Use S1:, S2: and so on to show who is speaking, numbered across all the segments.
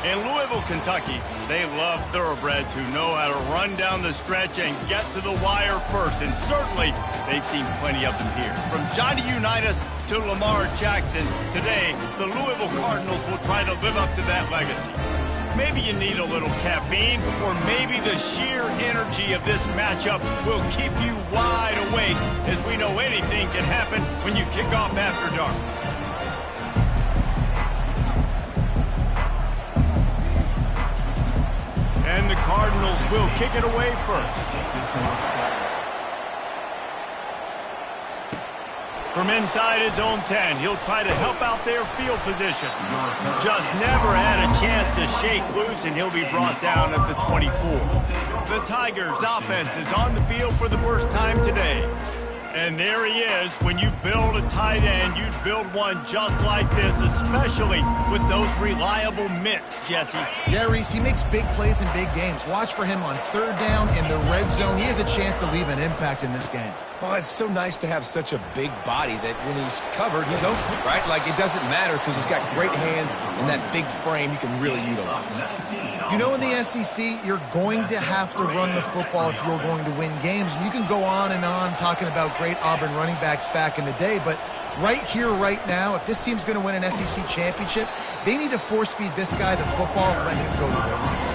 S1: In Louisville, Kentucky, they love thoroughbreds who know how to run down the stretch and get to the wire first. And certainly, they've seen plenty of them here. From Johnny Unitas to Lamar Jackson, today, the Louisville Cardinals will try to live up to that legacy. Maybe you need a little caffeine, or maybe the sheer energy of this matchup will keep you wide awake, as we know anything can happen when you kick off after dark. And the Cardinals will kick it away first. From inside his own 10, he'll try to help out their field position. Just never had a chance to shake loose, and he'll be brought down at the 24. The Tigers' offense is on the field for the first time today. And there he is. When you build a tight end, you'd build one just like this, especially with those reliable mitts, Jesse.
S2: Yeah, Reese, he makes big plays in big games. Watch for him on third down in the red zone. He has a chance to leave an impact in this game.
S3: Well, it's so nice to have such a big body that when he's covered, he's open, right? Like, it doesn't matter because he's got great hands and that big frame you can really utilize.
S2: You know, in the SEC, you're going to have to run the football if you're going to win games. And you can go on and on talking about great Auburn running backs back in the day, but right here, right now, if this team's going to win an SEC championship, they need to force-feed this guy the football and let him go to work.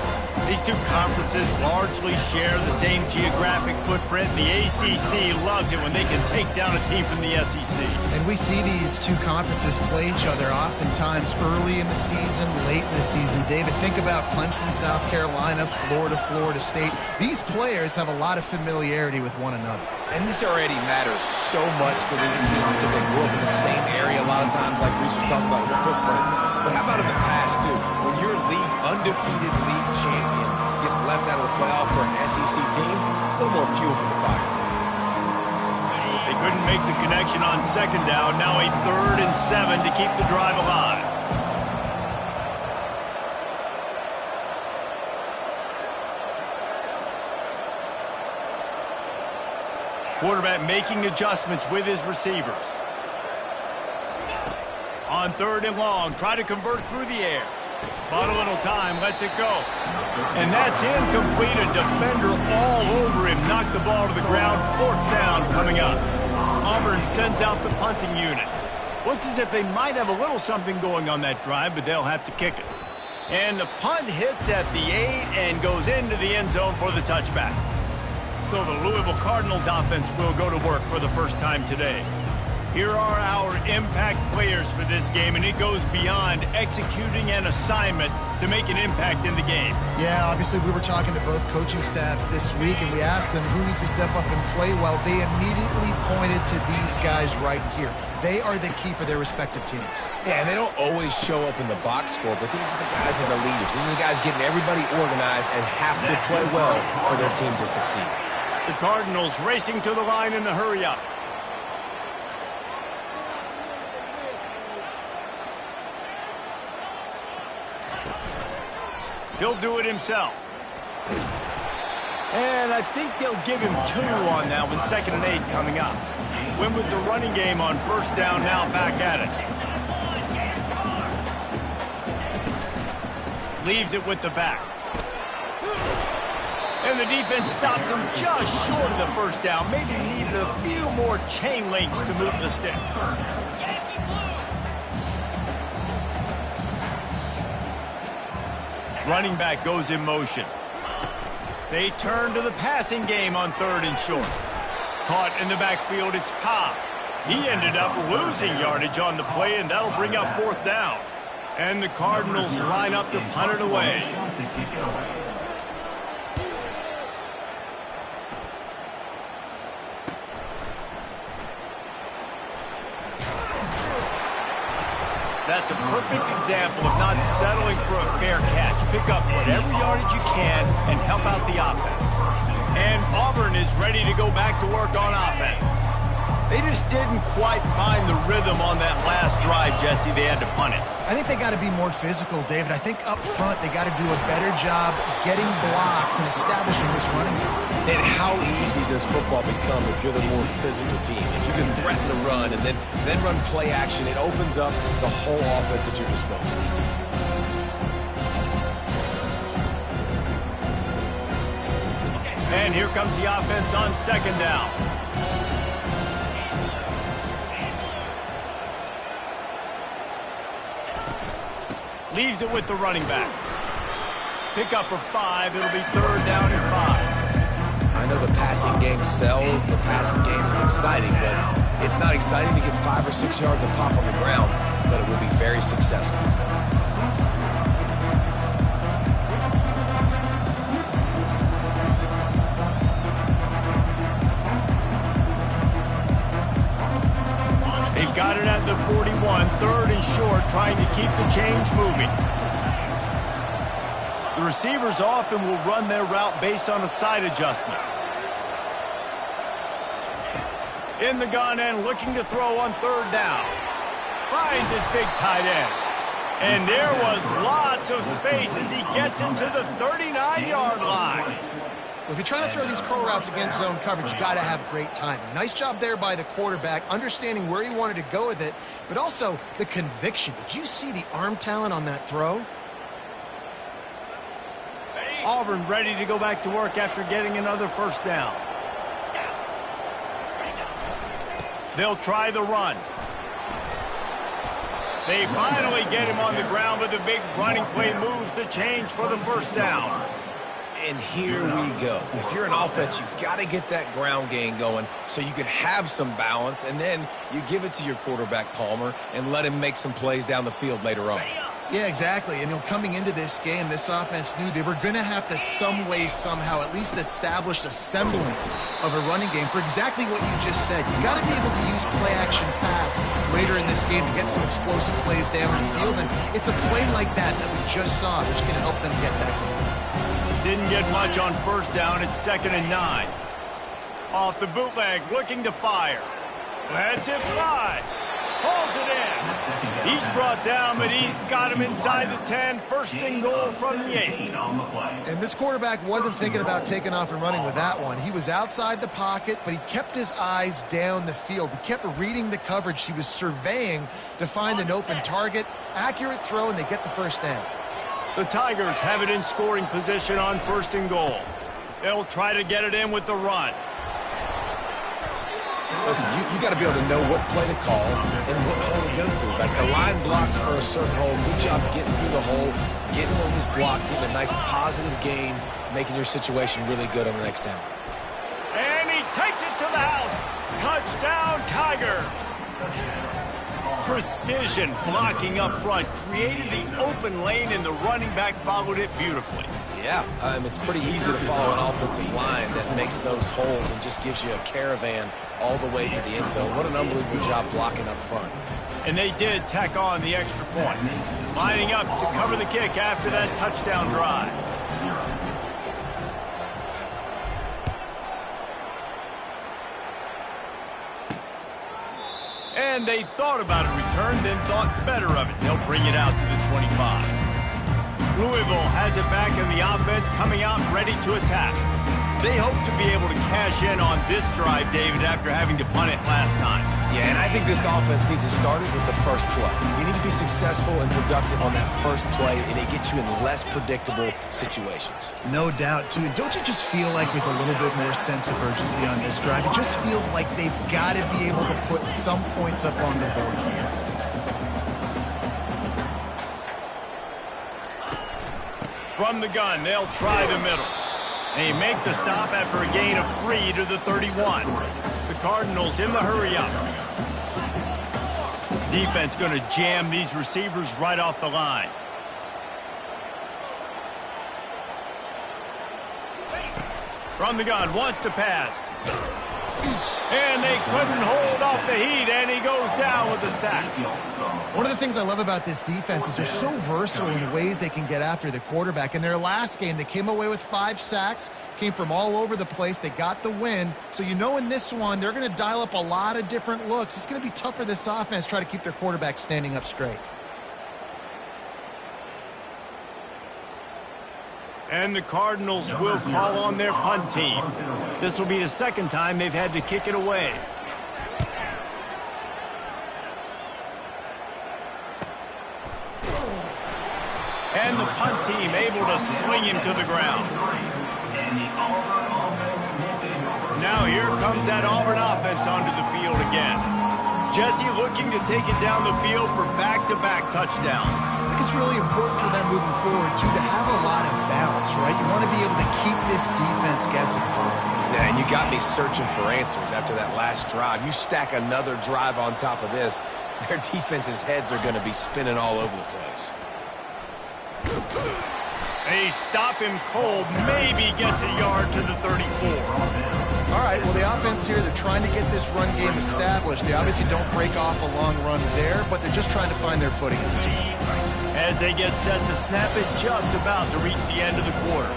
S1: These two conferences largely share the same geographic footprint. The ACC loves it when they can take down a team from the SEC.
S2: And we see these two conferences play each other oftentimes early in the season, late in the season. David, think about Clemson, South Carolina, Florida, Florida State. These players have a lot of familiarity with one another.
S3: And this already matters so much to these kids because they grew up in the same area a lot of times, like Reese was talking about with the footprint. But how about in the past, too? When your undefeated league champion gets left out of the playoff for an SEC team, a little more fuel for the fire.
S1: They couldn't make the connection on second down. Now a 3rd and 7 to keep the drive alive. Quarterback making adjustments with his receivers. On 3rd and long, try to convert through the air. Bought a little time, lets it go. And that's incomplete. A defender all over him. Knocked the ball to the ground. 4th down coming up. Auburn sends out the punting unit. Looks as if they might have a little something going on that drive, but they'll have to kick it. And the punt hits at the 8 and goes into the end zone for the touchback. So the Louisville Cardinals offense will go to work for the first time today. Here are our impact players for this game, and it goes beyond executing an assignment to make an impact in the game.
S2: Yeah, obviously we were talking to both coaching staffs this week, and we asked them who needs to step up and play well. They immediately pointed to these guys right here. They are the key for their respective teams.
S3: Yeah, and they don't always show up in the box score, but these are the guys that are the leaders. These are the guys getting everybody organized and have to play well for their team to succeed.
S1: The Cardinals racing to the line in the hurry-up. He'll do it himself. And I think they'll give him 2 on that one. 2nd and 8 coming up. Win with the running game on 1st down, now back at it. Leaves it with the back. And the defense stops him just short of the 1st down. Maybe needed a few more chain links to move the sticks. Running back goes in motion. They turn to the passing game on 3rd and short. Caught in the backfield, it's Cobb. He ended up losing yardage on the play, and that'll bring up 4th down. And the Cardinals line up to punt it away. That's a perfect example of not settling for a fair catch. Pick up whatever yardage you can and help out the offense. And Auburn is ready to go back to work on offense. They just didn't quite find the rhythm on that last drive, Jesse. They had to punt it.
S2: I think they got to be more physical, David. I think up front they got to do a better job getting blocks and establishing this running game.
S3: And how easy does football become if you're the more physical team? If you can threaten the run and then run play action, it opens up the whole offense at your disposal.
S1: And here comes the offense on second down. Leaves it with the running back. Pick up for 5. It'll be 3rd down and 5.
S3: I know the passing game sells. The passing game is exciting, but it's not exciting to get 5 or 6 yards of pop on the ground, but it will be very successful.
S1: They've got it at the 41, 3rd and short, trying to keep the chains moving. The receivers often will run their route based on a side adjustment. In the gun and looking to throw on 3rd down. Finds his big tight end. And there was lots of space as he gets into the 39-yard line.
S2: Well, if you're trying to throw these curl routes against zone coverage, you got to have great timing. Nice job there by the quarterback, understanding where he wanted to go with it, but also the conviction. Did you see the arm talent on that throw?
S1: Auburn ready to go back to work after getting another 1st down. They'll try the run. They finally get him on the ground, but the big running play moves the chains for the 1st down.
S3: And here we go. If you're an offense, you got to get that ground game going so you can have some balance, and then you give it to your quarterback, Palmer, and let him make some plays down the field later on.
S2: Yeah, exactly. And coming into this game, this offense knew they were going to have to some way, somehow, at least establish a semblance of a running game for exactly what you just said. You got to be able to use play-action pass later in this game to get some explosive plays down the field. And it's a play like that that we just saw, which can help them get that going.
S1: Didn't get much on 1st down. It's 2nd and 9. Off the bootleg, looking to fire. Lets it fly. Pulls it in. He's brought down, but he's got him inside the 10. 1st and goal from the 8.
S2: And this quarterback wasn't thinking about taking off and running with that one. He was outside the pocket, but he kept his eyes down the field. He kept reading the coverage. He was surveying to find an open target. Accurate throw, and they get the 1st down.
S1: The Tigers have it in scoring position on 1st and goal. They'll try to get it in with the run.
S3: Listen, you got to be able to know what play to call and what hole to go through. Like the line blocks for a certain hole. Good job getting through the hole, getting on this block, getting a nice positive gain, making your situation really good on the next down.
S1: And he takes it to the house. Touchdown, Tigers. Precision blocking up front created the open lane, and the running back followed it beautifully.
S3: Yeah, it's pretty easy to follow an offensive line that makes those holes and just gives you a caravan all the way to the end zone. What an unbelievable job blocking up front.
S1: And they did tack on the extra point, lining up to cover the kick after that touchdown drive. And they thought about a return, then thought better of it. They'll bring it out to the 25. Louisville has it back in the offense, coming out ready to attack. They hope to be able to cash in on this drive, David, after having to punt it last time.
S3: Yeah, and I think this offense needs to start it with the first play. You need to be successful and productive on that first play, and it gets you in less predictable situations.
S2: No doubt, too. Don't you just feel like there's a little bit more sense of urgency on this drive? It just feels like they've got to be able to put some points up on the board here.
S1: From the gun, they'll try the middle. They make the stop after a gain of 3 to the 31. The Cardinals in the hurry-up. Defense going to jam these receivers right off the line. From the gun, wants to pass. And they couldn't hold off the heat, and he goes down with a sack.
S2: One of the things I love about this defense is they're so versatile in the ways they can get after the quarterback. In their last game, they came away with 5 sacks, came from all over the place. They got the win. So you know in this one, they're going to dial up a lot of different looks. It's going to be tough for this offense to try to keep their quarterback standing up straight.
S1: And the Cardinals will call on their punt team. This will be the second time they've had to kick it away. And the punt team able to swing him to the ground. Now here comes that Auburn offense onto the field again. Jesse looking to take it down the field for back-to-back touchdowns.
S2: I think it's really important for them moving forward, too, to have a lot of balance, right? You want to be able to keep this defense guessing, Paul.
S3: Yeah, and you got me searching for answers after that last drive. You stack another drive on top of this, their defense's heads are going to be spinning all over the place.
S1: They stop him cold, maybe gets a yard to the 34.
S2: All right, well, the offense here, they're trying to get this run game established. They obviously don't break off a long run there, but they're just trying to find their footing.
S1: As they get set to snap it, just about to reach the end of the quarter.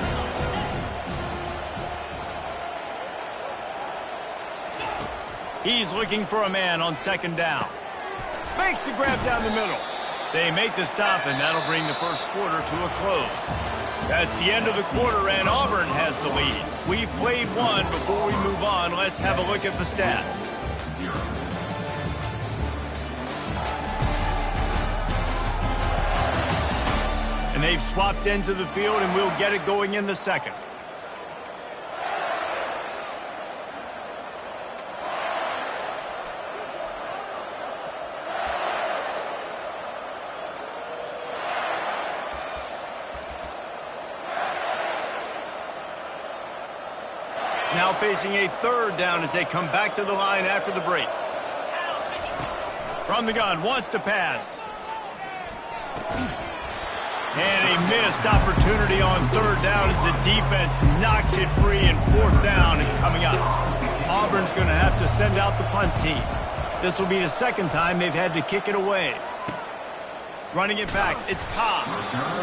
S1: He's looking for a man on second down. Makes the grab down the middle. They make the stop, and that'll bring the first quarter to a close. That's the end of the quarter, and Auburn has the lead. We've played one. Before we move on, let's have a look at the stats. And they've swapped into the field, and we'll get it going in the second. Now facing a third down as they come back to the line after the break. From the gun, wants to pass. And a missed opportunity on third down as the defense knocks it free, and fourth down is coming up. Auburn's going to have to send out the punt team. This will be the second time they've had to kick it away. Running it back, it's Cobb.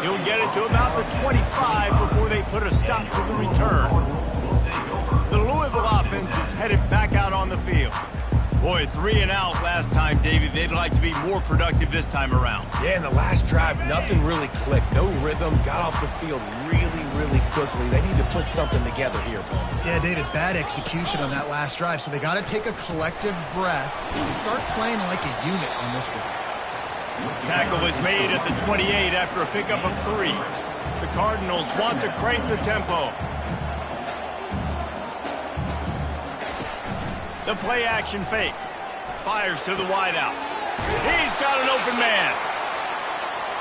S1: He'll get it to about the 25 before they put a stop to the return. The Louisville offense is headed back out on the field. Boy, 3 and out last time, Davey. They'd like to be more productive this time around.
S3: Yeah, in the last drive, nothing really clicked. No rhythm, got off the field really quickly. They need to put something together here, Paul.
S2: Yeah, David, bad execution on that last drive, so they got to take a collective breath and start playing like a unit on this one.
S1: Tackle is made at the 28 after a pickup of 3. The Cardinals want to crank the tempo. The play action fake. Fires to the wideout. He's got an open man.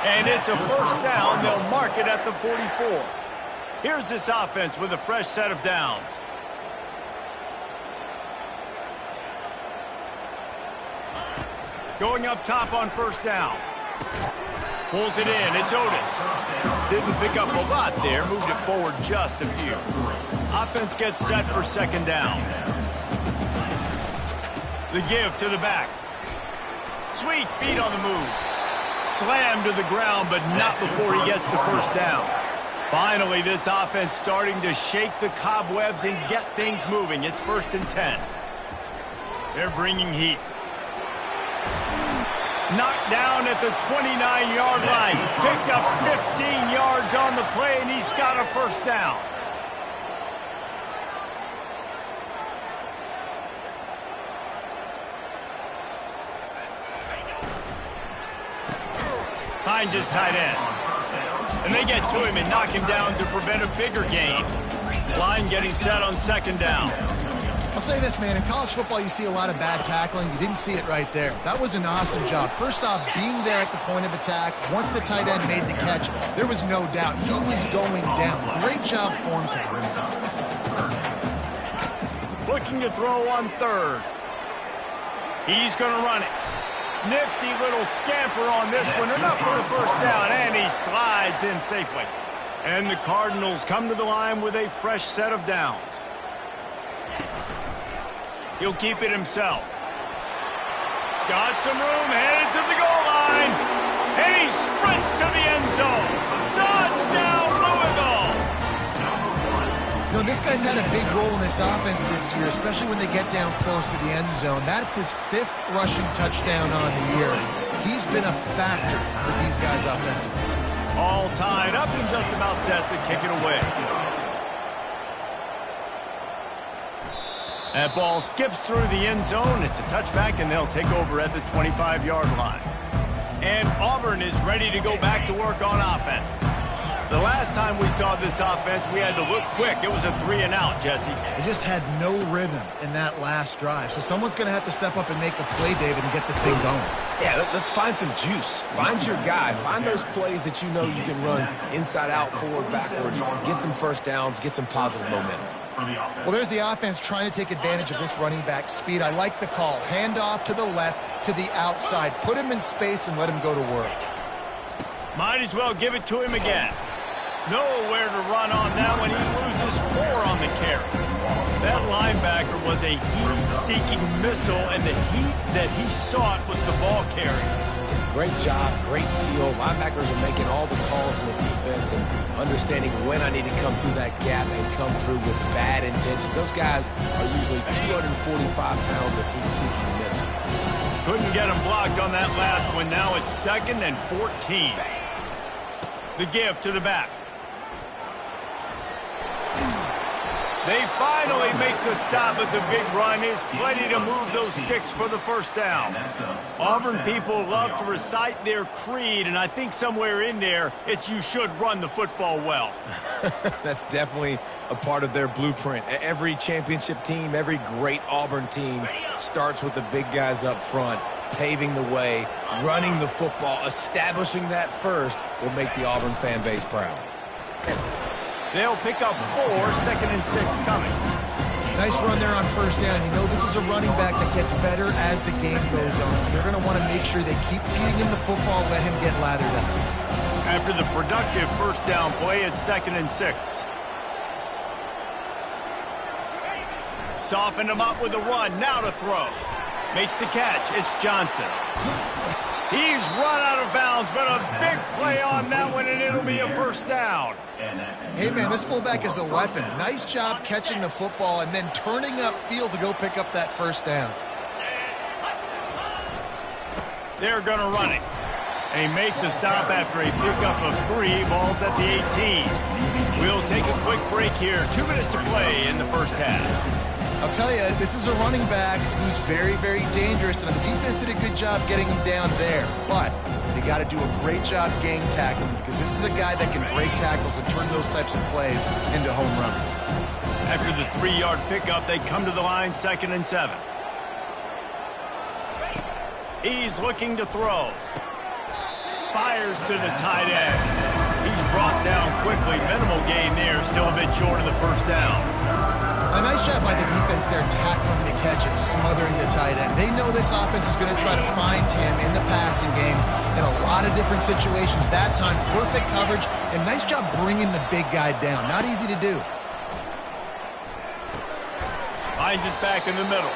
S1: And it's a first down. They'll mark it at the 44. Here's this offense with a fresh set of downs. Going up top on first down. Pulls it in. It's Otis. Didn't pick up a lot there. Moved it forward just a few. Offense gets set for second down. The give to the back. Sweet feet on the move. Slammed to the ground, but not before he gets the first down. Finally, this offense starting to shake the cobwebs and get things moving. It's 1st and 10. They're bringing heat. Knocked down at the 29-yard line. Picked up 15 yards on the play, and he's got a first down. Finds his tight end. And they get to him and knock him down to prevent a bigger gain. Line getting set on second down.
S2: I'll say this, man. In college football, you see a lot of bad tackling. You didn't see it right there. That was an awesome job. First off, being there at the point of attack. Once the tight end made the catch, there was no doubt he was going down. Great job for him to bring it up.
S1: Looking to throw on third. He's going to run it. Nifty little scamper on this one. Enough for the first down, and he slides in safely. And the Cardinals come to the line with a fresh set of downs. He'll keep it himself. Got some room, headed to the goal line. And he sprints to the end zone. Touchdown, Louisville!
S2: You know, this guy's had a big role in this offense this year, especially when they get down close to the end zone. That's his 5th rushing touchdown on the year. He's been a factor for these guys offensively.
S1: All tied up and just about set to kick it away. That ball skips through the end zone. It's a touchback, and they'll take over at the 25-yard line. And Auburn is ready to go back to work on offense. The last time we saw this offense, we had to look quick. It was a 3-and-out, Jesse.
S2: They just had no rhythm in that last drive. So someone's going to have to step up and make a play, David, and get this thing going.
S3: Yeah, let's find some juice. Find your guy. Find those plays that you know you can run inside out, forward, backwards. Get some first downs. Get some positive momentum.
S2: Well, there's the offense trying to take advantage of this running back speed. I like the call. Hand off to the left, to the outside. Put him in space and let him go to work.
S1: Might as well give it to him again. Nowhere to run on that when he loses 4 on the carry. That linebacker was a heat-seeking missile, and the heat that he sought was the ball carrier.
S3: Great job, great feel. Linebackers are making all the calls in the defense and understanding when I need to come through that gap and come through with bad intention. Those guys are usually 245 pounds of heat-seeking missile.
S1: Couldn't get him blocked on that last one. Now it's 2nd and 14. The give to the back. They finally make the stop, but the big run is plenty to move those sticks for the first down. Auburn people love to recite their creed, and I think somewhere in there, it's you should run the football well.
S3: That's definitely a part of their blueprint. Every championship team, every great Auburn team starts with the big guys up front, paving the way, running the football, establishing that first will make the Auburn fan base proud.
S1: They'll pick up 4, 2nd and 6 coming.
S2: Nice run there on first down. You know, this is a running back that gets better as the game goes on. So they're going to want to make sure they keep feeding him the football, let him get lathered up.
S1: After the productive first down play, it's 2nd and 6. Softened him up with a run. Now to throw. Makes the catch. It's Johnson. He's run out of bounds, but a big play on that one, and it'll be a first down.
S2: Hey, man, this fullback is a weapon. Nice job catching the football and then turning upfield to go pick up that first down.
S1: They're going to run it. They make the stop after a pickup of 3. Ball's at the 18. We'll take a quick break here. 2 minutes to play in the first half.
S2: I'll tell you, this is a running back who's very, very dangerous, and the defense did a good job getting him down there. But you got to do a great job game tackling because this is a guy that can break tackles and turn those types of plays into home runs.
S1: After the 3-yard pickup, they come to the line, 2nd and 7. He's looking to throw. Fires to the tight end. He's brought down quickly. Minimal gain there, still a bit short of the first down.
S2: A nice job by the defense there tackling the catch and smothering the tight end. They know this offense is going to try to find him in the passing game in a lot of different situations. That time, perfect coverage, and nice job bringing the big guy down. Not easy to do.
S1: Finds his back in the middle.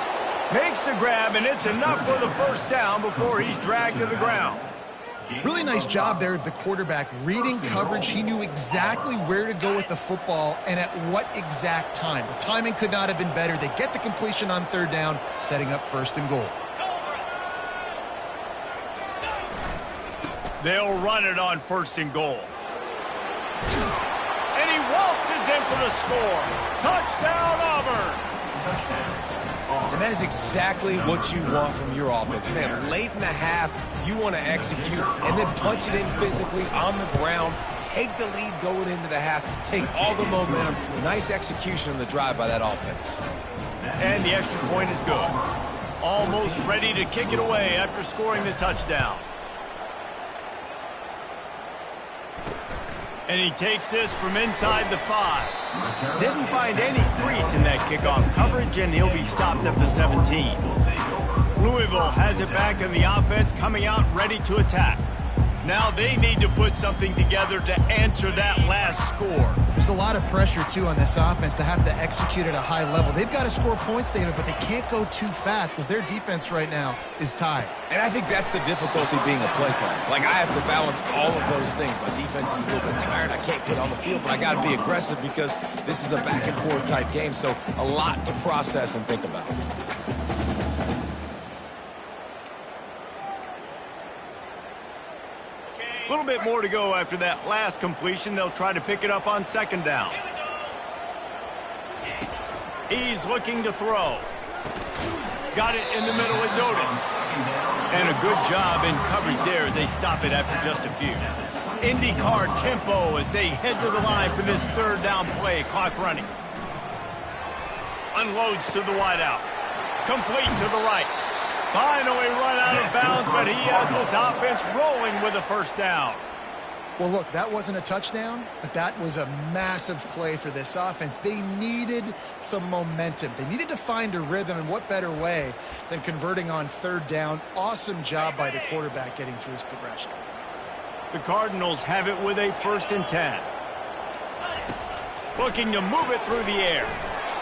S1: Makes the grab, and it's enough for the first down before he's dragged to the ground.
S2: Really nice job there of the quarterback reading coverage. He knew exactly where to go with the football and at what exact time. The timing could not have been better. They get the completion on 3rd down, setting up 1st and goal.
S1: They'll run it on 1st and goal. And he waltzes in for the score. Touchdown, Auburn!
S3: And that is exactly what you want from your offense. Man, late in the half, you want to execute and then punch it in physically on the ground. Take the lead going into the half. Take all the momentum. Nice execution on the drive by that offense.
S1: And the extra point is good. Almost ready to kick it away after scoring the touchdown. And he takes this from inside the 5. Didn't find any crease in that kickoff coverage, and he'll be stopped at the 17. Louisville has it back in the offense, coming out ready to attack. Now they need to put something together to answer that last score.
S2: There's a lot of pressure, too, on this offense to have to execute at a high level. They've got to score points, David, but they can't go too fast because their defense right now is tied.
S3: And I think that's the difficulty being a play caller. Like, I have to balance all of those things. My defense is a little bit tired. I can't get on the field, but I got to be aggressive because this is a back-and-forth type game, so a lot to process and think about.
S1: A little bit more to go after that last completion. They'll try to pick it up on 2nd down. He's looking to throw. Got it in the middle. It's Otis. And a good job in coverage there as they stop it after just a few. IndyCar tempo as they head to the line for this third down play. Clock running. Unloads to the wideout. Complete to the right. Finally run out of bounds, but he has this offense rolling with a first down.
S2: Well, look, that wasn't a touchdown, but that was a massive play for this offense. They needed some momentum. They needed to find a rhythm, and what better way than converting on third down. Awesome job by the quarterback getting through his progression.
S1: The Cardinals have it with a 1st and 10. Looking to move it through the air.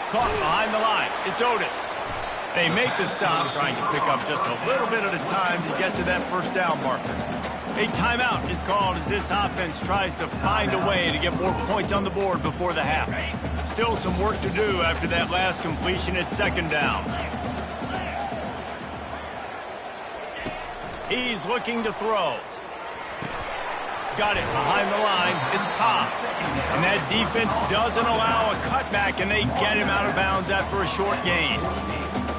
S1: Caught behind the line. It's Otis. They make the stop, trying to pick up just a little bit at a time to get to that first down marker. A timeout is called as this offense tries to find a way to get more points on the board before the half. Still some work to do after that last completion at 2nd down. He's looking to throw. Got it behind the line. It's Cobb. And that defense doesn't allow a cutback, and they get him out of bounds after a short gain.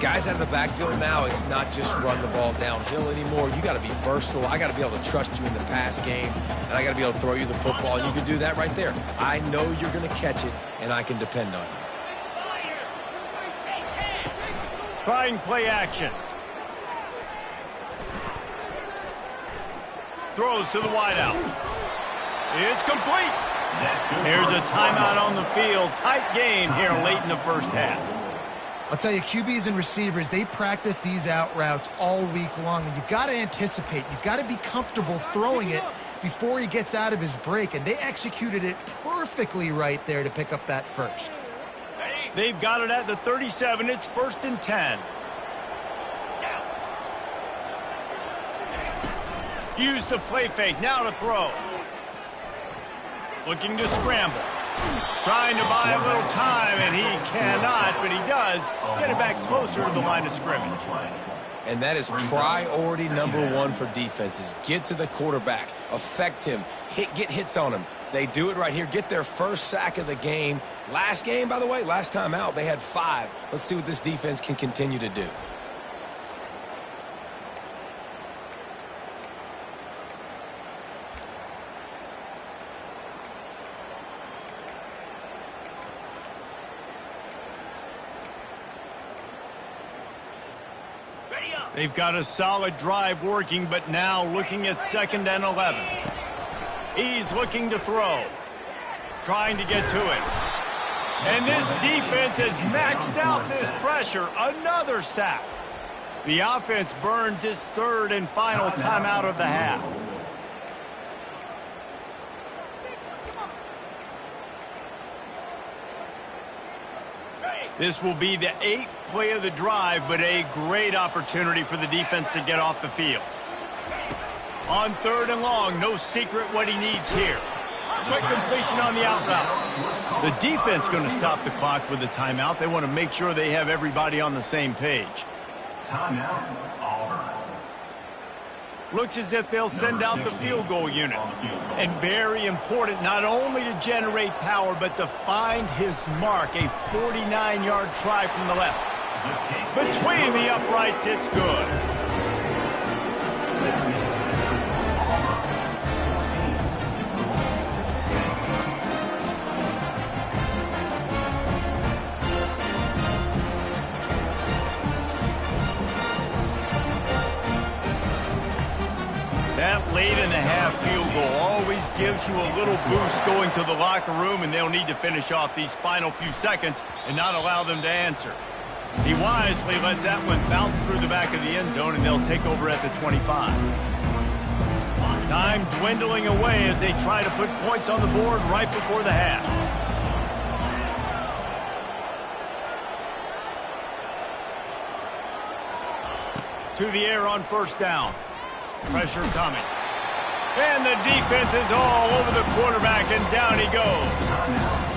S3: Guys out of the backfield now, it's not just run the ball downhill anymore. You got to be versatile. I got to be able to trust you in the pass game, and I got to be able to throw you the football, and you can do that right there. I know you're going to catch it, and I can depend on you.
S1: Trying play action. Throws to the wideout. It's complete. Here's a timeout on the field. Tight game here late in the first half.
S2: I'll tell you, QBs and receivers, they practice these out routes all week long, and you've got to anticipate. You've got to be comfortable throwing it before he gets out of his break, and they executed it perfectly right there to pick up that first.
S1: They've got it at the 37. It's 1st and 10. Use the play fake. Now to throw. Looking to scramble. Trying to buy a little time, and he cannot, but he does get it back closer to the line of scrimmage.
S3: And that is priority #1 for defenses. Get to the quarterback. Affect him. Get hits on him. They do it right here. Get their first sack of the game. Last game, by the way, last time out, they had 5. Let's see what this defense can continue to do.
S1: They've got a solid drive working, but now looking at 2nd and 11. He's looking to throw. Trying to get to it. And this defense has maxed out this pressure. Another sack. The offense burns its 3rd and final timeout of the half. This will be the 8th play of the drive, but a great opportunity for the defense to get off the field. On 3rd and long, no secret what he needs here. Quick completion on the out route. The defense going to stop the clock with a timeout. They want to make sure they have everybody on the same page.
S4: Timeout, Auburn.
S1: Looks as if they'll send out the field goal unit. And very important, not only to generate power, but to find his mark. A 49-yard try from the left. Between the uprights, it's good. That late-in-the-half field goal always gives you a little boost going to the locker room, and they'll need to finish off these final few seconds and not allow them to answer. He wisely lets that one bounce through the back of the end zone, and they'll take over at the 25. Time dwindling away as they try to put points on the board right before the half. To the air on 1st down. Pressure coming. And the defense is all over the quarterback, and down he goes.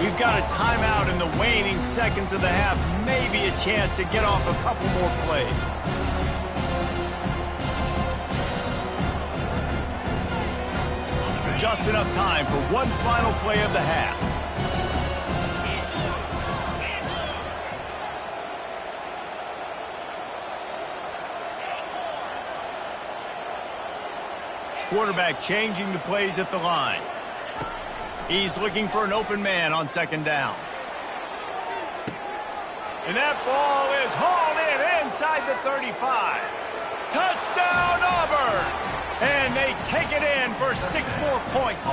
S1: We've got a timeout in the waning seconds of the half. Maybe a chance to get off a couple more plays. Just enough time for one final play of the half. Quarterback changing the plays at the line. He's looking for an open man on second down. And that ball is hauled in inside the 35. Touchdown, Auburn! And they take it in for 6 more points.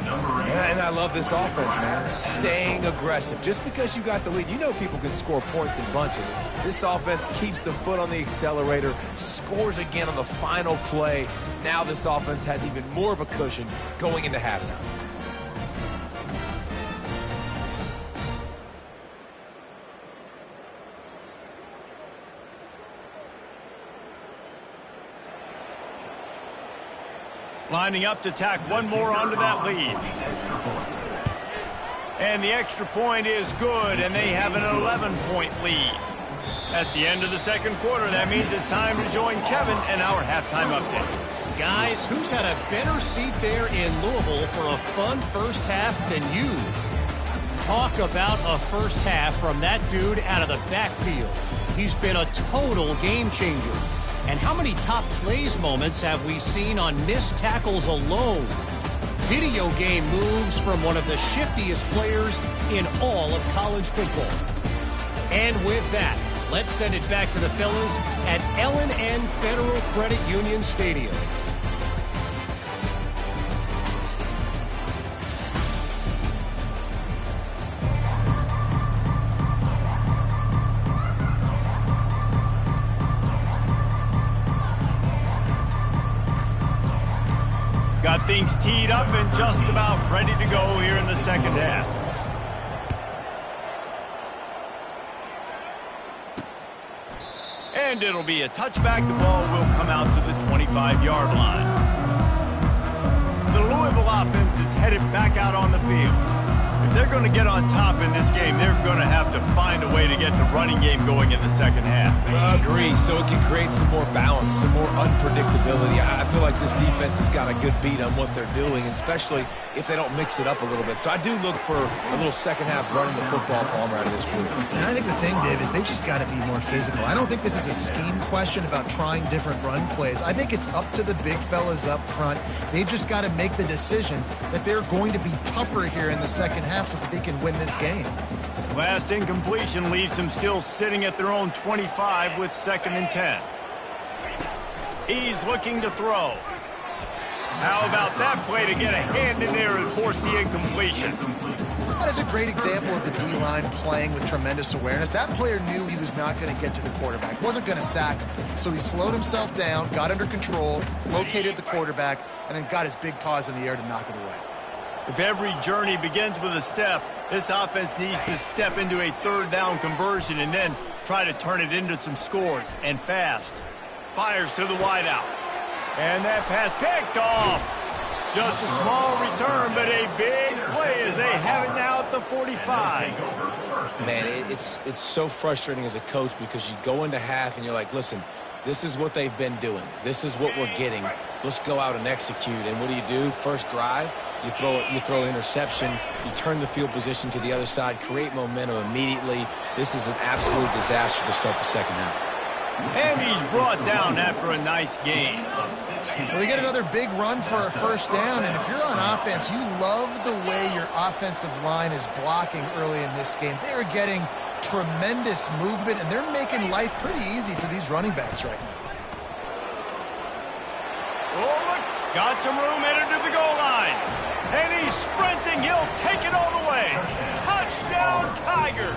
S3: And I love this offense, man. Staying aggressive. Just because you got the lead, you know people can score points in bunches. This offense keeps the foot on the accelerator, scores again on the final play. Now this offense has even more of a cushion going into halftime.
S1: Lining up to tack one more onto that lead. And the extra point is good, and they have an 11-point lead. That's the end of the second quarter. That means it's time to join Kevin and our halftime update.
S5: Guys, who's had a better seat there in Louisville for a fun first half than you? Talk about a first half from that dude out of the backfield. He's been a total game changer. And how many top plays moments have we seen on missed tackles alone? Video game moves from one of the shiftiest players in all of college football. And with that, let's send it back to the fellas at L&N Federal Credit Union Stadium.
S1: Got things teed up and just about ready to go here in the second half. And it'll be a touchback. The ball will come out to the 25-yard line. The Louisville offense is headed back out on the field. If they're going to get on top in this game, they're going to have to find a way to get the running game going in the second half.
S3: Agree, so it can create some more balance, some more unpredictability. I feel like this defense has got a good beat on what they're doing, especially if they don't mix it up a little bit. So I do look for a little second half running the football Palmer out of this group.
S2: And I think the thing, Dave, is they just got to be more physical. I don't think this is a scheme question about trying different run plays. I think it's up to the big fellas up front. They've just got to make the decision that they're going to be tougher here in the second half so that they can win this game.
S1: Last incompletion leaves them still sitting at their own 25 with 2nd and 10. He's looking to throw. How about that play to get a hand in there and force the incompletion?
S2: That is a great example of the D-line playing with tremendous awareness. That player knew he was not going to get to the quarterback, wasn't going to sack him. So he slowed himself down, got under control, located the quarterback, and then got his big paws in the air to knock it away.
S1: If every journey begins with a step, this offense needs to step into a 3rd down conversion and then try to turn it into some scores, and fast. Fires to the wideout. And that pass picked off. Just a small return, but a big play as they have it now at the 45.
S3: Man, it's so frustrating as a coach because you go into half and you're like, listen, this is what they've been doing. This is what we're getting. Let's go out and execute. And what do? First drive, you throw interception, you turn the field position to the other side, create momentum immediately. This is an absolute disaster to start the second half.
S1: And he's brought down after a nice gain.
S2: Well, they get another big run for a 1st down, and if you're on offense, you love the way your offensive line is blocking early in this game. They're getting tremendous movement, and they're making life pretty easy for these running backs right now.
S1: Oh, look, got some room headed to the goal line. And he's sprinting. He'll take it all the way. Touchdown, Tigers.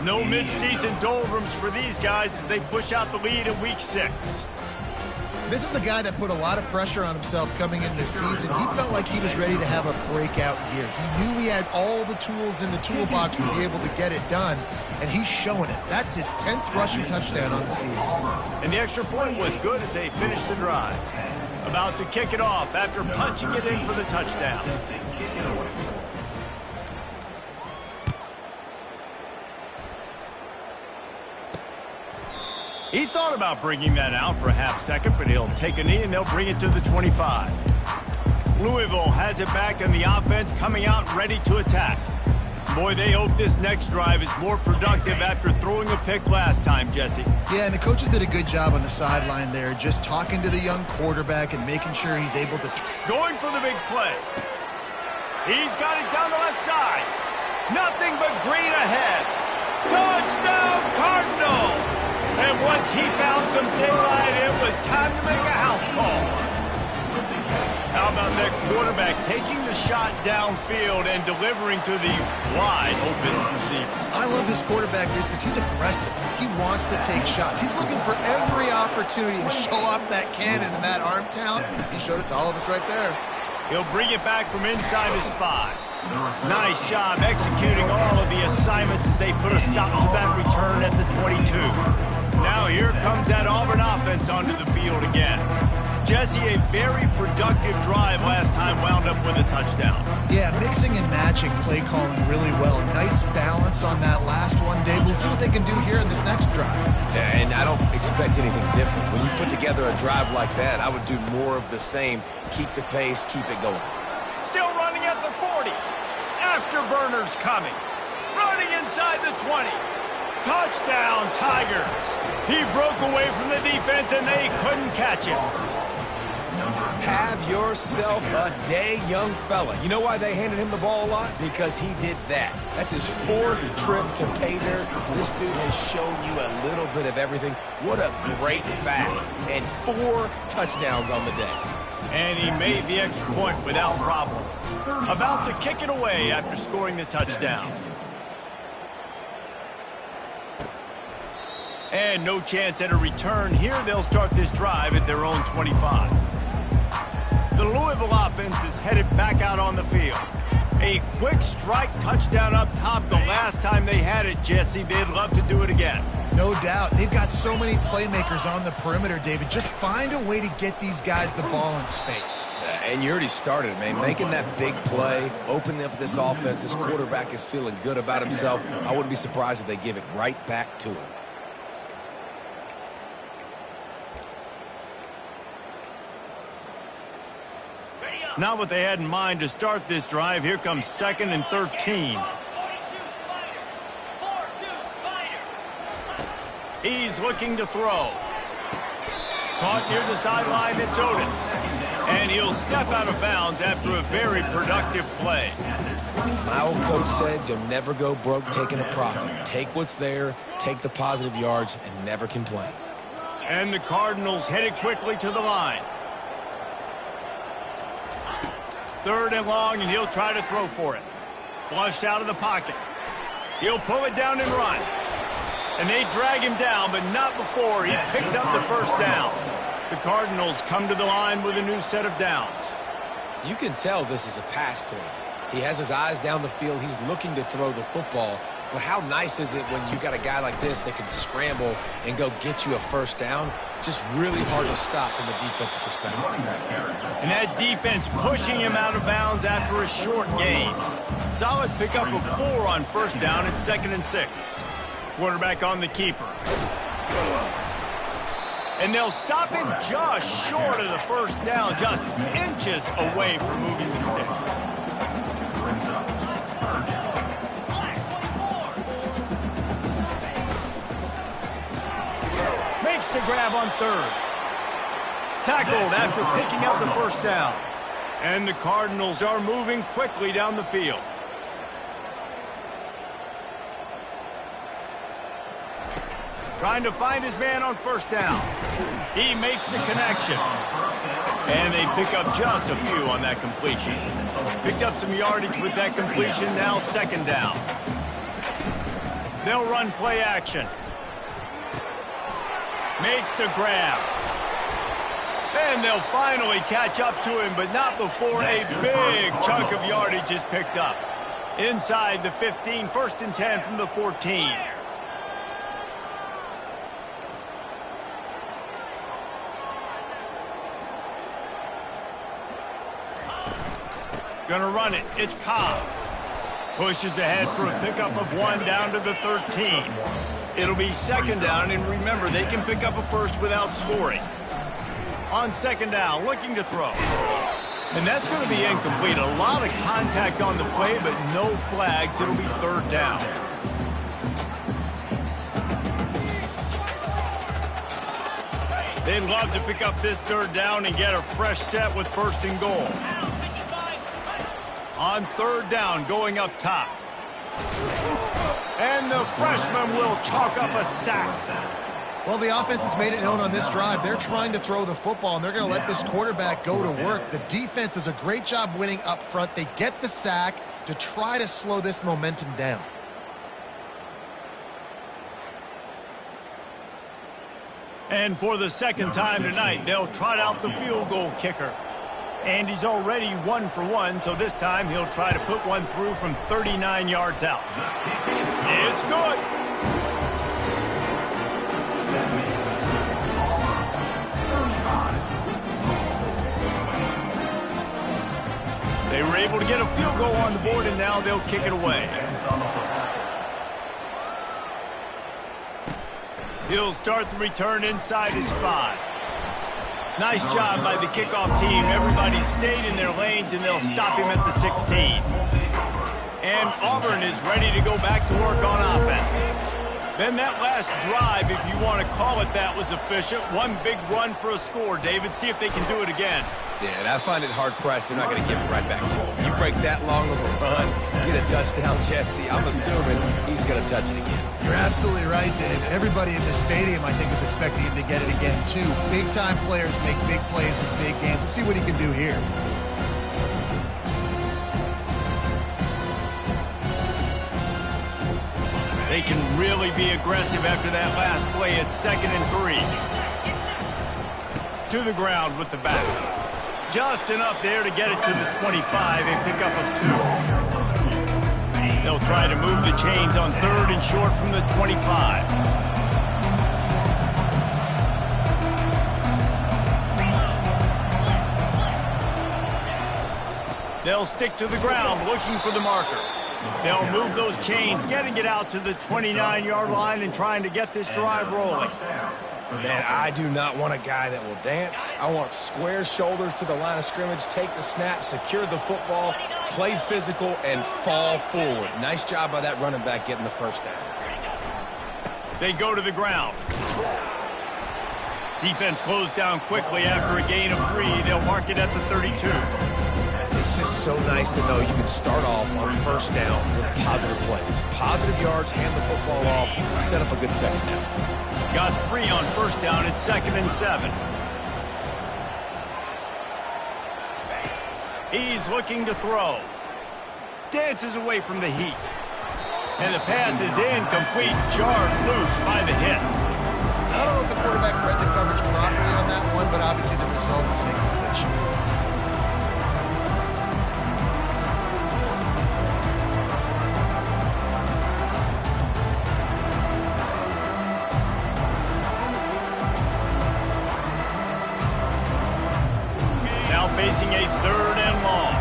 S1: No midseason doldrums for these guys as they push out the lead in Week 6.
S2: This is a guy that put a lot of pressure on himself coming in this season. He felt like he was ready to have a breakout year. He knew he had all the tools in the toolbox to be able to get it done, and he's showing it. That's his 10th rushing touchdown on the season.
S1: And the extra point was good as they finished the drive. About to kick it off after punching it in for the touchdown. He thought about bringing that out for a half second, but he'll take a knee and they'll bring it to the 25. Louisville has it back and the offense coming out ready to attack. Boy, they hope this next drive is more productive after throwing a pick last time, Jesse.
S2: Yeah, and the coaches did a good job on the sideline there, just talking to the young quarterback and making sure he's able to...
S1: Going for the big play. He's got it down the left side. Nothing but green ahead. Touchdown, Cardinals! And once he found some daylight, it was time to make a house call. How about that quarterback taking the shot downfield and delivering to the wide open receiver?
S2: I love this quarterback because he's aggressive. He wants to take shots. He's looking for every opportunity to show off that cannon and that arm talent. He showed it to all of us right there.
S1: He'll bring it back from inside his 5. Nice job executing all of the assignments as they put a stop to that return at the 22. Now here comes that Auburn offense onto the field again. Jesse, a very productive drive last time wound up with a touchdown.
S2: Yeah, mixing and matching play calling really well. Nice balance on that last one, Dave. Let's see what they can do here in this next drive.
S3: Yeah, and I don't expect anything different. When you put together a drive like that, I would do more of the same. Keep the pace, keep it going.
S1: Still running at the 40. Afterburners coming. Running inside the 20. Touchdown, Tigers. He broke away from the defense and they couldn't catch him.
S3: Have yourself a day, young fella. You know why they handed him the ball a lot? Because he did that. That's his 4th trip to pay dirt. This dude has shown you a little bit of everything. What a great back. And 4 touchdowns on the day.
S1: And he made the extra point without problem. About to kick it away after scoring the touchdown. And no chance at a return. Here they'll start this drive at their own 25. The Louisville offense is headed back out on the field. A quick strike touchdown up top the last time they had it, Jesse. They'd love to do it again.
S2: No doubt. They've got so many playmakers on the perimeter, David. Just find a way to get these guys the ball in space.
S3: And you already started, man. Making that big play, opening up this offense. This quarterback is feeling good about himself. I wouldn't be surprised if they give it right back to him.
S1: Not what they had in mind to start this drive. Here comes 2nd and 13. He's looking to throw. Caught near the sideline, it's Otis. And he'll step out of bounds after a very productive play.
S3: My old coach said you'll never go broke taking a profit. Take what's there, take the positive yards, and never complain.
S1: And the Cardinals headed quickly to the line. 3rd and long, and he'll try to throw for it. Flushed out of the pocket. He'll pull it down and run. And they drag him down, but not before he picks up the first down. The Cardinals come to the line with a new set of downs.
S3: You can tell this is a pass play. He has his eyes down the field. He's looking to throw the football. But how nice is it when you got a guy like this that can scramble and go get you a first down? Just really hard to stop from a defensive perspective.
S1: And that defense pushing him out of bounds after a short gain. Solid pickup of 4 on first down at 2nd and 6. Quarterback on the keeper. And they'll stop him just short of the first down, just inches away from moving the sticks. Makes the grab on 3rd. Tackled after picking up the first down. And the Cardinals are moving quickly down the field. Trying to find his man on first down. He makes the connection. And they pick up just a few on that completion. Picked up some yardage with that completion, now 2nd down. They'll run play action. Makes the grab. And they'll finally catch up to him, but not before a big chunk of yardage is picked up. Inside the 15, 1st and 10 from the 14. Gonna run it. It's Cobb. Pushes ahead for a pickup of 1 down to the 13. It'll be 2nd down, and remember, they can pick up a first without scoring. On 2nd down, looking to throw. And that's going to be incomplete. A lot of contact on the play, but no flags. It'll be third down. They'd love to pick up this third down and get a fresh set with first and goal. On third down, going up top. And the freshman will chalk up a sack.
S2: Well, the offense has made it known on this drive. They're trying to throw the football, and they're going to let this quarterback go to work. The defense does a great job winning up front. They get the sack to try to slow this momentum down.
S1: And for the second time tonight, they'll trot out the field goal kicker. And he's already 1 for 1, so this time he'll try to put one through from 39 yards out. It's good. They were able to get a field goal on the board, and now they'll kick it away. He'll start the return inside his 5. Nice job by the kickoff team. Everybody stayed in their lanes, and they'll stop him at the 16. And Auburn is ready to go back to work on offense. Then that last drive, if you want to call it that, was efficient. One big run for a score. David, see if they can do it again.
S3: Yeah, and I find it hard-pressed. They're not going to give it right back to him. You break that long of a run, get a touchdown, Jesse, I'm assuming he's going to touch it again.
S2: You're absolutely right, Dave. Everybody in this stadium, I think, is expecting him to get it again, too. Big-time players make big plays in big games. Let's see what he can do here.
S1: They can really be aggressive after that last play. It's 2nd and 3. To the ground with the back. Just enough there to get it to the 25 and pick up a 2. They'll try to move the chains on 3rd and short from the 25. They'll stick to the ground looking for the marker. They'll move those chains, getting it out to the 29-yard line and trying to get this drive rolling.
S3: Man, I do not want a guy that will dance. I want square shoulders to the line of scrimmage, take the snap, secure the football, play physical, and fall forward. Nice job by that running back getting the first down.
S1: They go to the ground. Defense closed down quickly after a gain of 3. They'll mark it at the 32.
S3: It's just so nice to know you can start off on first down with positive plays. Positive yards, hand the football off, set up a good second down.
S1: Got 3 on first down. It's 2nd and 7. He's looking to throw. Dances away from the heat. And the pass is incomplete, jarred loose by the hit.
S2: I don't know if the quarterback read the coverage properly on that one, but obviously the result is an incompletion.
S1: Facing a 3rd and long.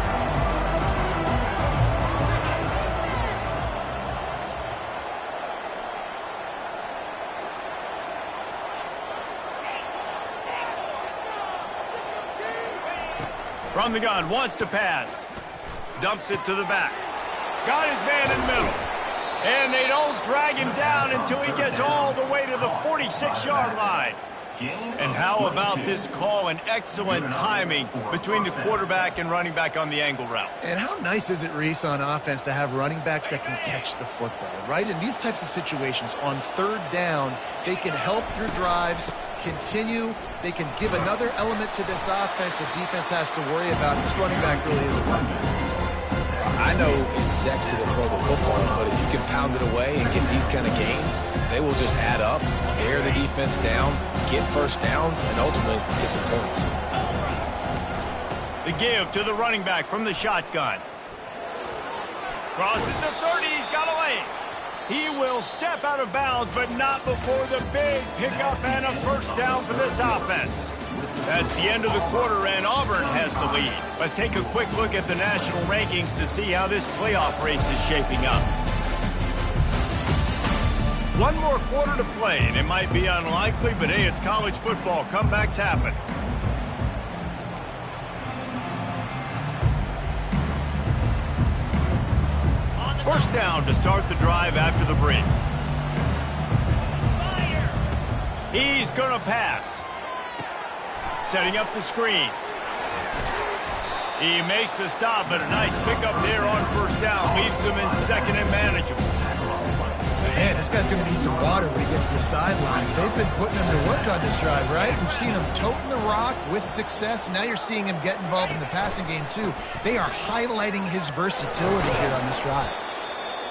S1: From the gun, wants to pass. Dumps it to the back. Got his man in the middle. And they don't drag him down until he gets all the way to the 46-yard line. And how about this call and excellent timing between the quarterback and running back on the angle route?
S2: And how nice is it, Reese, on offense to have running backs that can catch the football, right? In these types of situations, on 3rd down, they can help through drives, continue. They can give another element to this offense the defense has to worry about. This running back really is a weapon.
S3: I know it's sexy to throw the football, but if you can pound it away and get these kind of gains, they will just add up, wear the defense down, get first downs, and ultimately get some points.
S1: The give to the running back from the shotgun. Crosses the 30, he's got a lane. He will step out of bounds, but not before the big pickup and a first down for this offense. That's the end of the quarter, and Auburn has the lead. Let's take a quick look at the national rankings to see how this playoff race is shaping up. One more quarter to play, and it might be unlikely, but hey, it's college football. Comebacks happen. First down to start the drive after the break. He's going to pass. Setting up the screen. He makes the stop, but a nice pickup there on first down. Leaves him in second and manageable.
S2: Man, this guy's going to need some water when he gets to the sidelines. They've been putting him to work on this drive, right? We've seen him toting the rock with success. Now you're seeing him get involved in the passing game, too. They are highlighting his versatility here on this drive.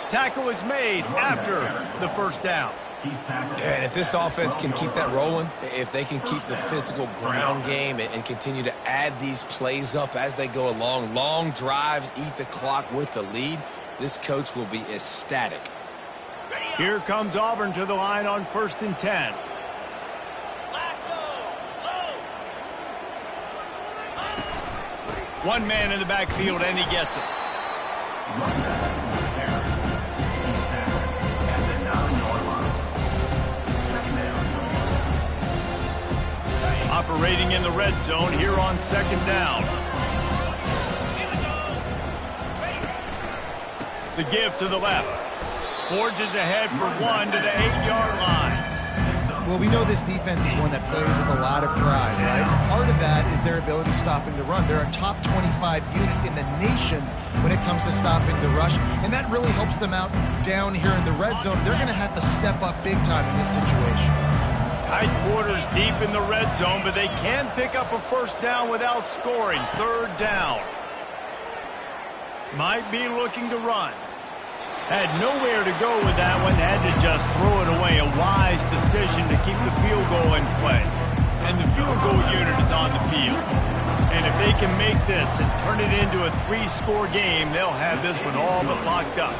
S1: Tackle is made after the first down.
S3: Yeah, and if this offense can keep that rolling, if they can keep the physical ground game and continue to add these plays up as they go along, long drives, eat the clock with the lead, this coach will be ecstatic.
S1: Here comes Auburn to the line on 1st and 10. One man in the backfield, and he gets it. Operating in the red zone here on 2nd down. The give to the left. Forges ahead for one to the 8-yard line.
S2: Well, we know this defense is one that plays with a lot of pride, right? Part of that is their ability stopping the run. They're a top 25 unit in the nation when it comes to stopping the rush, and that really helps them out down here in the red zone. They're going to have to step up big time in this situation.
S1: Tight quarters deep in the red zone, but they can pick up a first down without scoring. 3rd down. Might be looking to run. Had nowhere to go with that one. Had to just throw it away. A wise decision to keep the field goal in play. And the field goal unit is on the field. And if they can make this and turn it into a 3-score game, they'll have this one all but locked up.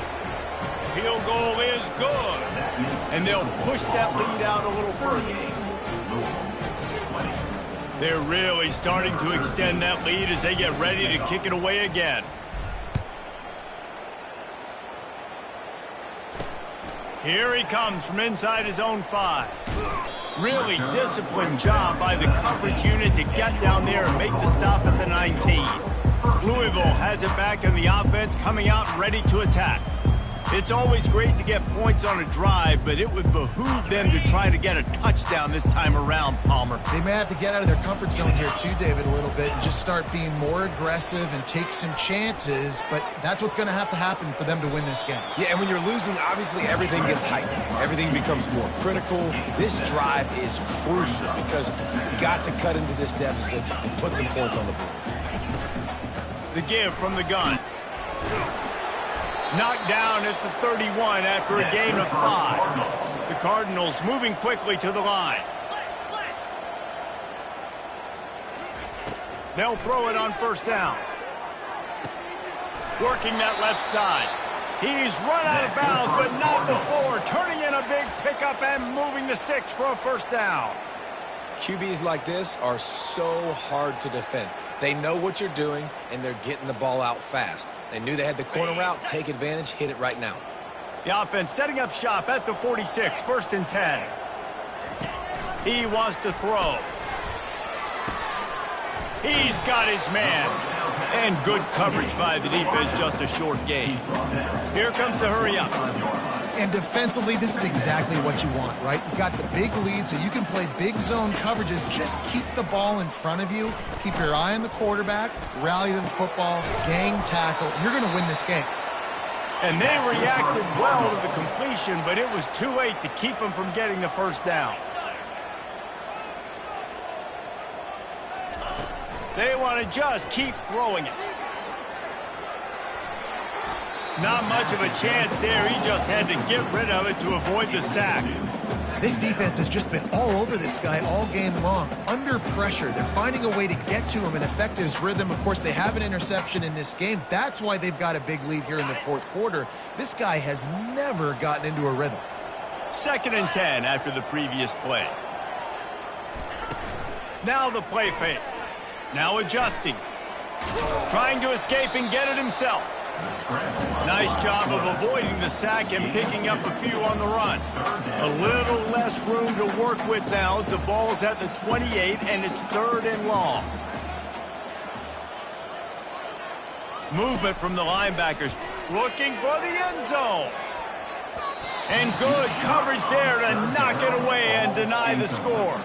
S1: Field goal is good. And they'll push that lead out a little further. They're really starting to extend that lead as they get ready to kick it away again. Here he comes from inside his own 5. Really disciplined job by the coverage unit to get down there and make the stop at the 19. Louisville has it back in the offense, coming out ready to attack. It's always great to get points on a drive, but it would behoove them to try to get a touchdown this time around, Palmer.
S2: They may have to get out of their comfort zone here too, David, a little bit and just start being more aggressive and take some chances, but that's what's going to happen for them to win this game.
S3: Yeah, and when you're losing, obviously everything gets heightened. Everything becomes more critical. This drive is crucial because you got to cut into this deficit and put some points on the board.
S1: The give from the gun. Knocked down at the 31 after a gain of 5. The Cardinals moving quickly to the line. They'll throw it on first down. Working that left side. He's run out of bounds, but not before. Turning in a big pickup and moving the sticks for a first down.
S3: QBs like this are so hard to defend. They know what you're doing, and they're getting the ball out fast. They knew they had the corner route. Take advantage. Hit it right now.
S1: The offense setting up shop at the 46. 1st and 10. He wants to throw. He's got his man. And good coverage by the defense. Just a short gain. Here comes the hurry up.
S2: And defensively, this is exactly what you want, right? You got the big lead, so you can play big zone coverages. Just keep the ball in front of you. Keep your eye on the quarterback. Rally to the football. Gang tackle. You're going to win this game.
S1: And they reacted well to the completion, but it was too late to keep them from getting the first down. They want to just keep throwing it. Not much of a chance there. He just had to get rid of it to avoid the sack.
S2: This defense has just been all over this guy all game long. Under pressure. They're finding a way to get to him and affect his rhythm. Of course, they have an interception in this game. That's why they've got a big lead here in the 4th quarter. This guy has never gotten into a rhythm.
S1: 2nd and 10 after the previous play. Now the play fake. Now adjusting. Trying to escape and get it himself. Nice job of avoiding the sack and picking up a few on the run. A little less room to work with now as the ball's at the 28 and it's 3rd and long. Movement from the linebackers. looking for the end zone. And good coverage there to knock it away and deny the score.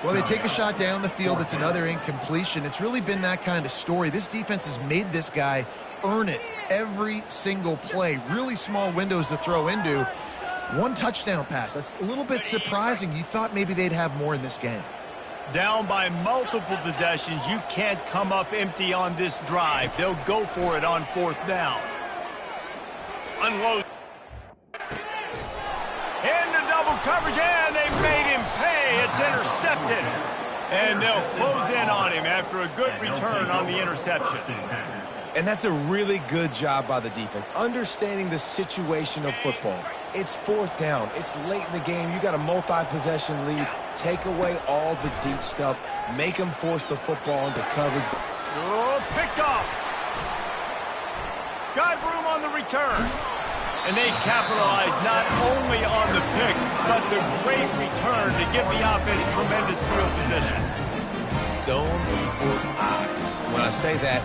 S2: Well, they take a shot down the field. It's another incompletion. It's really been that kind of story. This defense has made this guy earn it every single play. Really small windows to throw into. One touchdown pass. That's a little bit surprising. You thought maybe they'd have more in this game.
S1: Down by multiple possessions, you can't come up empty on this drive. They'll go for it on 4th down. Unload. Into double coverage, and they made him pay. It's intercepted. And they'll close in on him after a good return on the interception.
S3: And that's a really good job by the defense, understanding the situation of football. It's 4th down. It's late in the game. You got a multi-possession lead. Take away all the deep stuff. Make them force the football into coverage.
S1: Oh, picked off. Got room on the return. And they capitalized not only on the pick, but the great return to give the offense tremendous field position.
S3: Zone equals eyes. When I say that,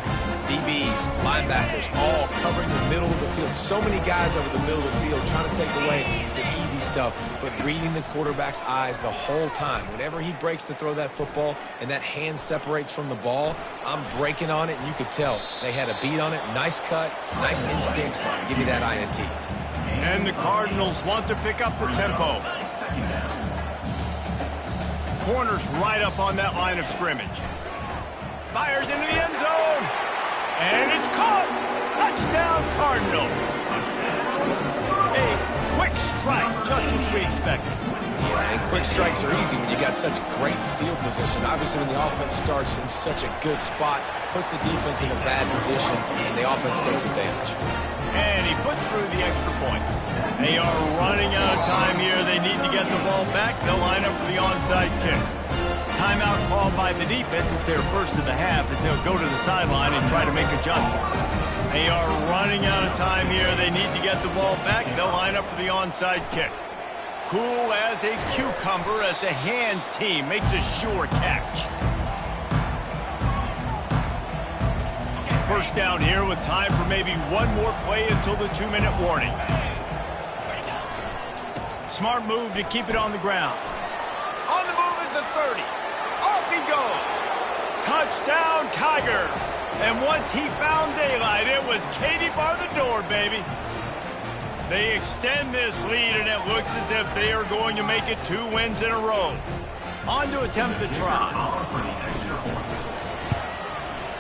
S3: DBs, linebackers, all covering the middle of the field. So many guys over the middle of the field trying to take away the easy stuff, but reading the quarterback's eyes the whole time. Whenever he breaks to throw that football and that hand separates from the ball, I'm breaking on it, and you could tell they had a beat on it. Nice cut, nice instincts. Give me that INT.
S1: And the Cardinals want to pick up the tempo. Corners right up on that line of scrimmage. Fires into the end zone. And it's caught. Touchdown, Cardinals. A quick strike, just as we expected.
S3: Yeah, and quick strikes are easy when you got such great field position. Obviously, when the offense starts in such a good spot, puts the defense in a bad position, and the offense takes advantage.
S1: And he puts through the extra point. They are running out of time here. They need to get the ball back. They'll line up for the onside kick. Timeout called by the defense. It's their first of the half as they'll go to the sideline and try to make adjustments. They are running out of time here. They need to get the ball back. They'll line up for the onside kick. Cool as a cucumber as the hands team makes a sure catch. First down here with time for maybe one more play until the 2-minute warning. Smart move to keep it on the ground. On the move is the 30. Off he goes. Touchdown, Tigers. And once he found daylight, it was Katie bar the door, baby. They extend this lead, and it looks as if they are going to make it 2 wins in a row. On to attempt the try.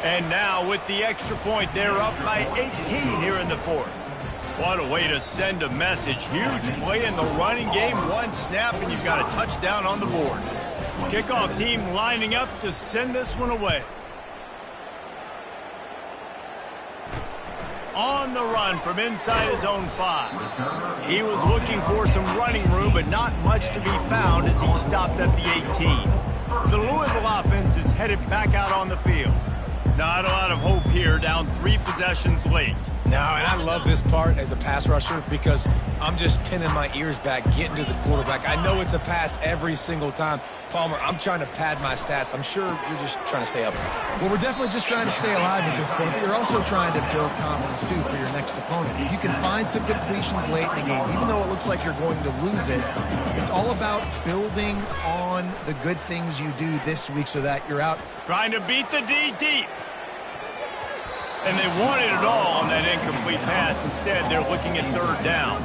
S1: And now with the extra point, they're up by 18 here in the 4th. What a way to send a message. Huge play in the running game. One snap, and you've got a touchdown on the board. Kickoff team lining up to send this one away. On the run from inside his own 5. He was looking for some running room, but not much to be found as he stopped at the 18. The Louisville offense is headed back out on the field. Not a lot of hope here, down 3 possessions late.
S3: No, and I love this part as a pass rusher because I'm just pinning my ears back, getting to the quarterback. I know it's a pass every single time. Palmer, I'm trying to pad my stats. I'm sure you're just trying to stay up.
S2: Well, we're definitely just trying to stay alive at this point, but you're also trying to build confidence, too, for your next opponent. If you can find some completions late in the game, even though it looks like you're going to lose it, it's all about building on the good things you do this week so that you're out.
S1: Trying to beat the D deep. And they wanted it all on that incomplete pass. Instead, they're looking at 3rd down.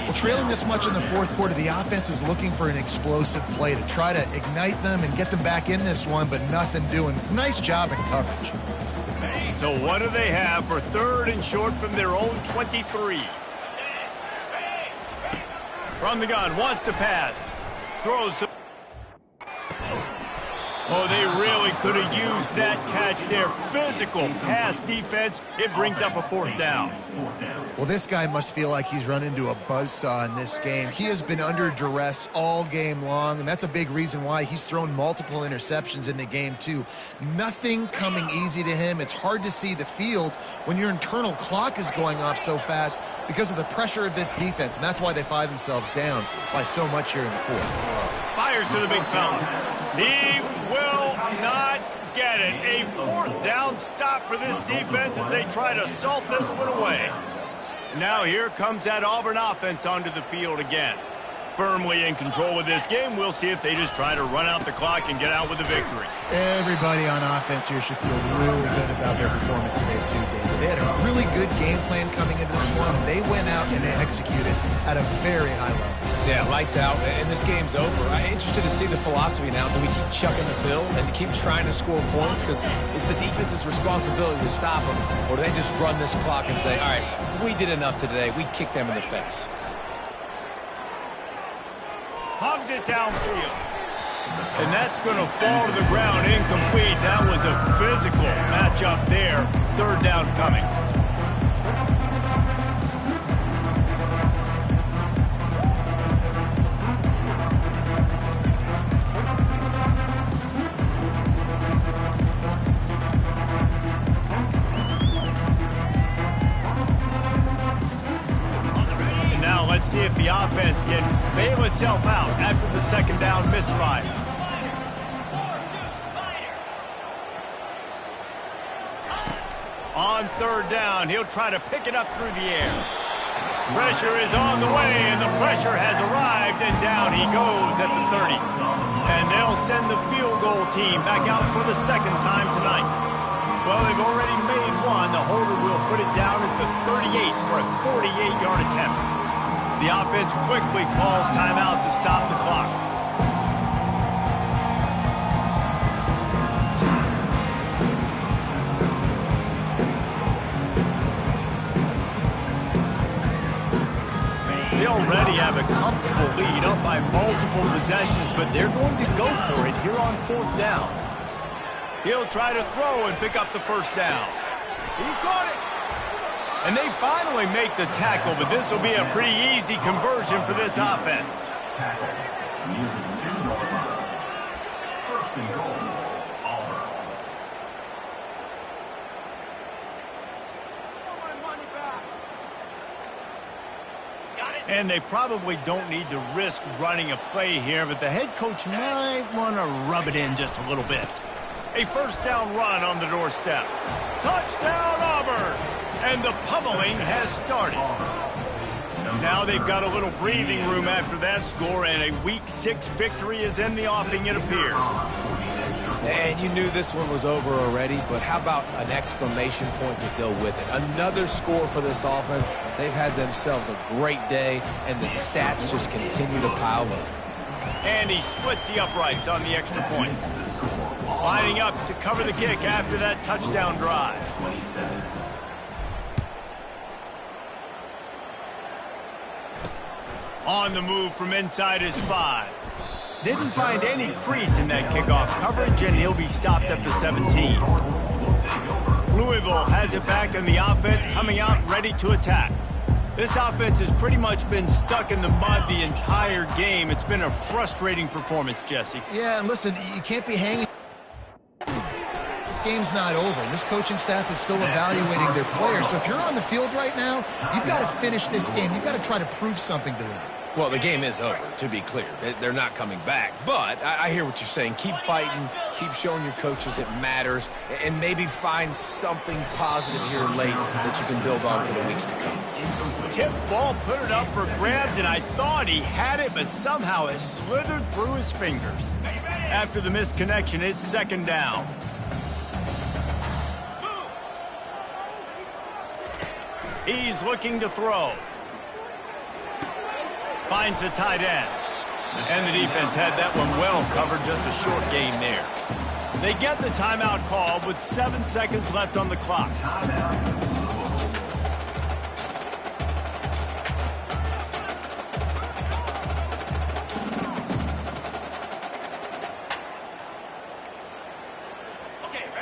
S2: Well, trailing this much in the 4th quarter, the offense is looking for an explosive play to try to ignite them and get them back in this one, but nothing doing. Nice job in coverage.
S1: So what do they have for 3rd and short from their own 23? From the gun, wants to pass. Throws to... Oh, they really could have used that catch there. Physical pass defense. It brings up a 4th down.
S2: Well, this guy must feel like he's run into a buzzsaw in this game. He has been under duress all game long, and that's a big reason why he's thrown multiple interceptions in the game, too. Nothing coming easy to him. It's hard to see the field when your internal clock is going off so fast because of the pressure of this defense, and that's why they find themselves down by so much here in the 4th.
S1: Fires to the big fella. He will not get it. A 4th down stop for this defense as they try to salt this one away. Now here comes that Auburn offense onto the field again. Firmly in control of this game. We'll see if they just try to run out the clock and get out with a victory.
S2: Everybody on offense here should feel really good about their performance today, too, David. They had a really good game plan coming into this one. They went out and they executed at a very high level.
S3: Yeah, lights out, and this game's over. I'm interested to see the philosophy now. Do we keep chucking the field and keep trying to score points? Because it's the defense's responsibility to stop them. Or do they just run this clock and say, all right, we did enough today. We kicked them in the face.
S1: Hogs it downfield. And that's going to fall to the ground incomplete. That was a physical matchup there. Third down coming. Let's see if the offense can bail itself out after the second down misfire. On third down, he'll try to pick it up through the air. Pressure is on the way, and the pressure has arrived, and down he goes at the 30. And they'll send the field goal team back out for the second time tonight. Well, they've already made one. The holder will put it down at the 38 for a 48-yard attempt. The offense quickly calls timeout to stop the clock. They already have a comfortable lead up by multiple possessions, but they're going to go for it here on fourth down. He'll try to throw and pick up the first down. He caught it. And they finally make the tackle, but this will be a pretty easy conversion for this offense.
S4: Tackle. Nearly 2-yard line. First and goal. Auburn.
S1: And they probably don't need to risk running a play here, but the head coach might want to rub it in just a little bit. A first down run on the doorstep. Touchdown, Auburn! And the pummeling has started. Now they've got a little breathing room after that score, and a Week 6 victory is in the offing, it appears.
S3: And you knew this one was over already, but how about an exclamation point to go with it? Another score for this offense. They've had themselves a great day, and the stats just continue to pile up.
S1: And he splits the uprights on the extra point. Lining up to cover the kick after that touchdown drive. On the move from inside his 5. Didn't find any crease in that kickoff coverage, and he'll be stopped at the 17. Louisville has it back, and the offense coming out ready to attack. This offense has pretty much been stuck in the mud the entire game. It's been a frustrating performance, Jesse.
S2: Yeah, and listen, you can't be hanging. This game's not over. This coaching staff is still evaluating their players. So if you're on the field right now, you've got to finish this game. You've got to try to prove something to them.
S3: Well, the game is over, to be clear. They're not coming back. But I hear what you're saying. Keep fighting. Keep showing your coaches it matters. And maybe find something positive here late that you can build on for the weeks to come.
S1: Tip ball, put it up for grabs, and I thought he had it, but somehow it slithered through his fingers. After the misconnection, it's second down. He's looking to throw. Finds the tight end. And the defense had that one well covered, just a short game there. They get the timeout called with 7 seconds left on the clock.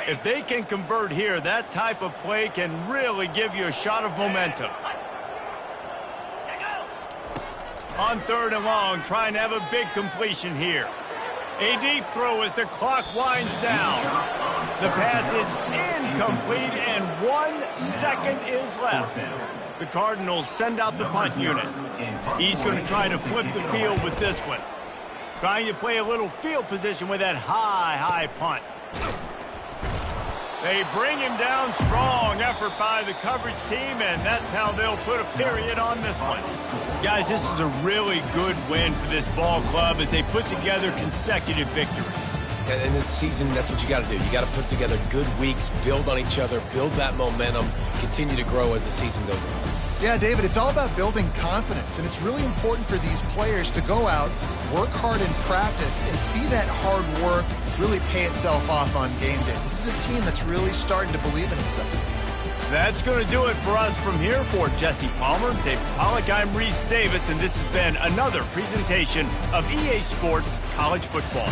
S1: If they can convert here, that type of play can really give you a shot of momentum. On third and long, trying to have a big completion here. A deep throw as the clock winds down. The pass is incomplete, and 1 second is left. The Cardinals send out the punt unit. He's going to try to flip the field with this one. Trying to play a little field position with that high punt. They bring him down strong. Effort by the coverage team, and that's how they'll put a period on this one. Guys, this is a really good win for this ball club as they put together consecutive victories.
S3: And this season, that's what you got to do. You got to put together good weeks, build on each other, build that momentum, continue to grow as the season goes on.
S2: Yeah, David, it's all about building confidence, and it's really important for these players to go out, work hard in practice, and see that hard work really pay itself off on game day. This is a team that's really starting to believe in itself.
S1: That's going to do it for us from here. For Jesse Palmer, David Pollack, I'm Reese Davis, and this has been another presentation of EA Sports College Football.